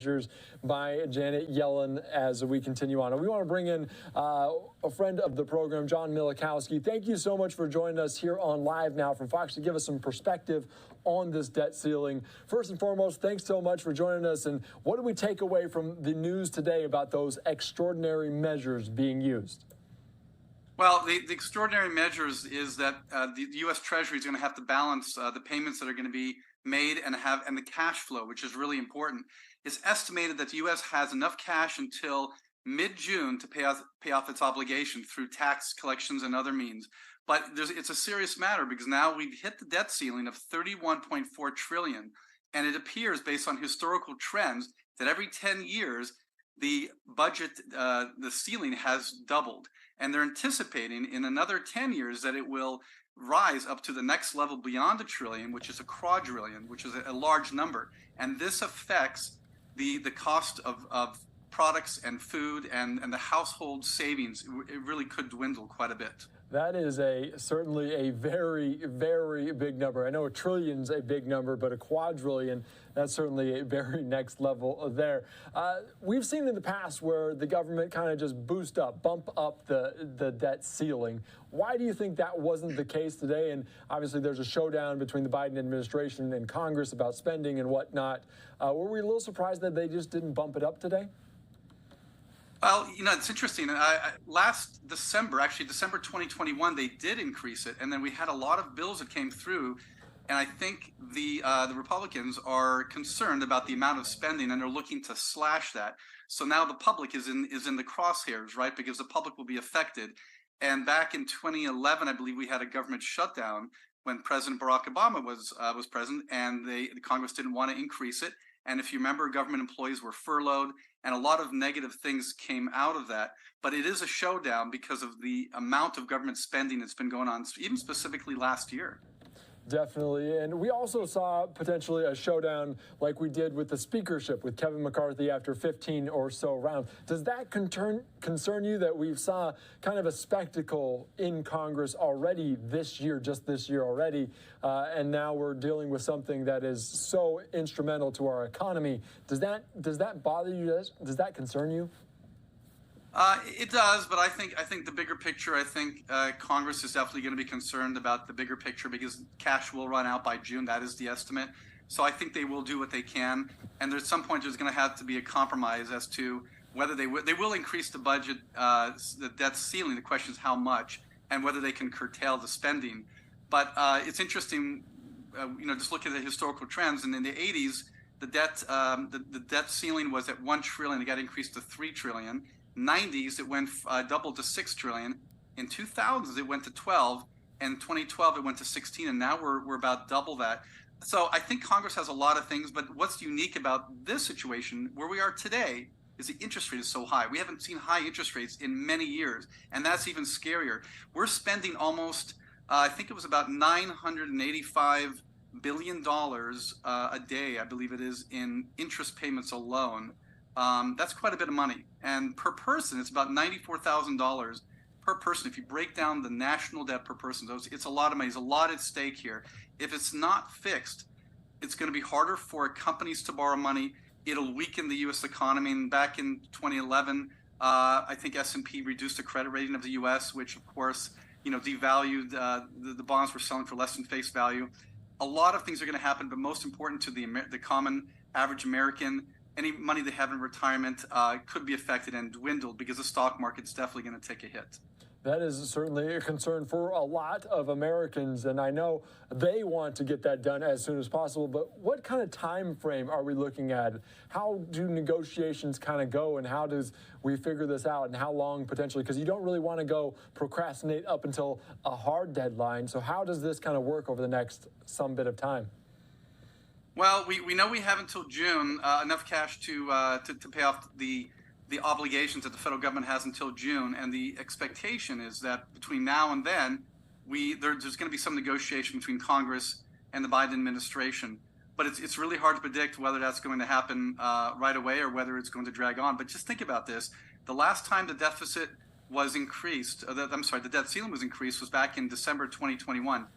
measures by Janet Yellen as we continue on. And we want to bring in a friend of the program, John Milikowsky. Thank you so much for joining us here on Live Now from Fox to give us some perspective on this debt ceiling. First and foremost, thanks so much for joining us. And what do we take away from the news today about those extraordinary measures being used? Well, the extraordinary measures is that the U.S. Treasury is going to have to balance the payments that are going to be made and the cash flow, which is really important. It's estimated that the U.S. has enough cash until mid-June to pay off its obligation through tax collections and other means. But it's a serious matter because now we've hit the debt ceiling of $31.4 trillion, and it appears, based on historical trends, that every 10 years the budget, the ceiling has doubled. And they're anticipating in another 10 years that it will rise up to the next level beyond $1 trillion, which is a quadrillion, which is a large number. And this affects the cost of products and food and the household savings. It really could dwindle quite a bit. That is certainly a very, very big number. I know $1 trillion a big number, but a quadrillion, that's certainly a very next level there. We've seen in the past where the government kind of just bump up the debt ceiling. Why do you think that wasn't the case today? And obviously there's a showdown between the Biden administration and Congress about spending and whatnot. Were we a little surprised that they just didn't bump it up today? Well, it's interesting. Last December, actually December 2021, they did increase it, and then we had a lot of bills that came through, and I think the Republicans are concerned about the amount of spending, and they're looking to slash that. So now the public is in the crosshairs, right? Because the public will be affected. And back in 2011, I believe we had a government shutdown when President Barack Obama was president, and the Congress didn't want to increase it. And if you remember, government employees were furloughed, and a lot of negative things came out of that. But it is a showdown because of the amount of government spending that's been going on, even specifically last year. Definitely. And we also saw potentially a showdown like we did with the speakership with Kevin McCarthy after 15 or so rounds. Does that concern you that we've saw kind of a spectacle in Congress already this year, just this year already, and now we're dealing with something that is so instrumental to our economy? Does that bother you? Does that concern you? It does, but I think the bigger picture, Congress is definitely going to be concerned about the bigger picture because cash will run out by June. That is the estimate. So I think they will do what they can. And there's some point there's going to have to be a compromise as to whether they will increase the budget, the debt ceiling. The question is how much and whether they can curtail the spending. But it's interesting, just look at the historical trends. And in the 80s, the debt ceiling was at $1 trillion. It got increased to $3 trillion. 90s, it went doubled to $6 trillion. In 2000s, it went to 12. And 2012, it went to 16. And now we're about double that. So I think Congress has a lot of things. But what's unique about this situation, where we are today, is the interest rate is so high. We haven't seen high interest rates in many years. And that's even scarier. We're spending almost, I think it was about $985 billion a day, I believe it is, in interest payments alone. That's quite a bit of money. And per person, it's about $94,000 per person. If you break down the national debt per person, it's a lot of money. There's a lot at stake here. If it's not fixed, it's going to be harder for companies to borrow money. It'll weaken the U.S. economy. And back in 2011, I think S&P reduced the credit rating of the U.S., which, of course, devalued the bonds were selling for less than face value. A lot of things are going to happen, but most important to the common average American, any money they have in retirement could be affected and dwindled because the stock market's definitely going to take a hit. That is certainly a concern for a lot of Americans, and I know they want to get that done as soon as possible, but what kind of time frame are we looking at? How do negotiations kind of go, and how does we figure this out, and how long potentially? Because you don't really want to go procrastinate up until a hard deadline, so how does this kind of work over the next some bit of time? Well, we know we have until June enough cash to pay off the obligations that the federal government has until June, and the expectation is that between now and then, there's going to be some negotiation between Congress and the Biden administration. But it's really hard to predict whether that's going to happen right away or whether it's going to drag on. But just think about this: the last time the deficit was increased, the debt ceiling was increased, was back in December 2021.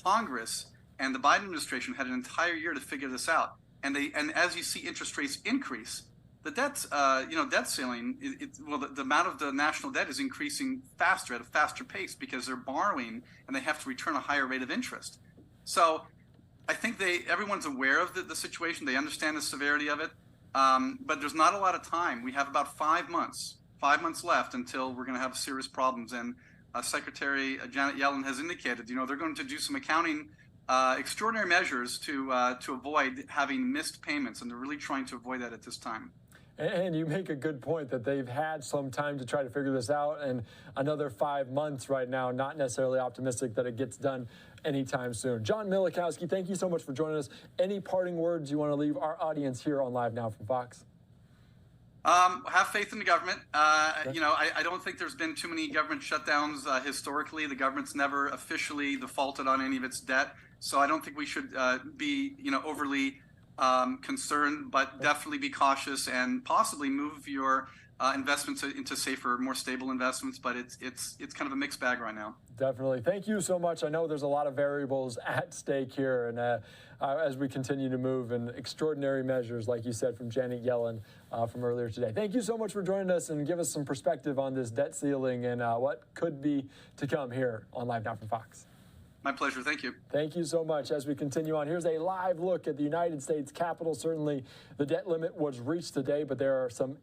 Congress and the Biden administration had an entire year to figure this out. And as you see interest rates increase, the debt ceiling, the amount of the national debt is increasing faster at a faster pace because they're borrowing and they have to return a higher rate of interest. So I think everyone's aware of the situation. They understand the severity of it, but there's not a lot of time. We have about 5 months left until we're going to have serious problems. And Secretary Janet Yellen has indicated, they're going to do some extraordinary measures to avoid having missed payments, and they're really trying to avoid that at this time. And you make a good point that they've had some time to try to figure this out, and another 5 months right now, not necessarily optimistic that it gets done anytime soon. John Milikowsky, thank you so much for joining us. Any parting words you want to leave our audience here on Live Now from Fox? Have faith in the government. I don't think there's been too many government shutdowns historically. The government's never officially defaulted on any of its debt, so I don't think we should be overly concerned, but definitely be cautious and possibly move your investments into safer, more stable investments. But it's kind of a mixed bag right now. Definitely. Thank you so much. I know there's a lot of variables at stake here, and as we continue to move, and extraordinary measures, like you said, from Janet Yellen from earlier today. Thank you so much for joining us and give us some perspective on this debt ceiling and what could be to come here on Live Now from Fox. My pleasure. Thank you. Thank you so much. As we continue on, here's a live look at the United States Capitol. Certainly, the debt limit was reached today, but there are some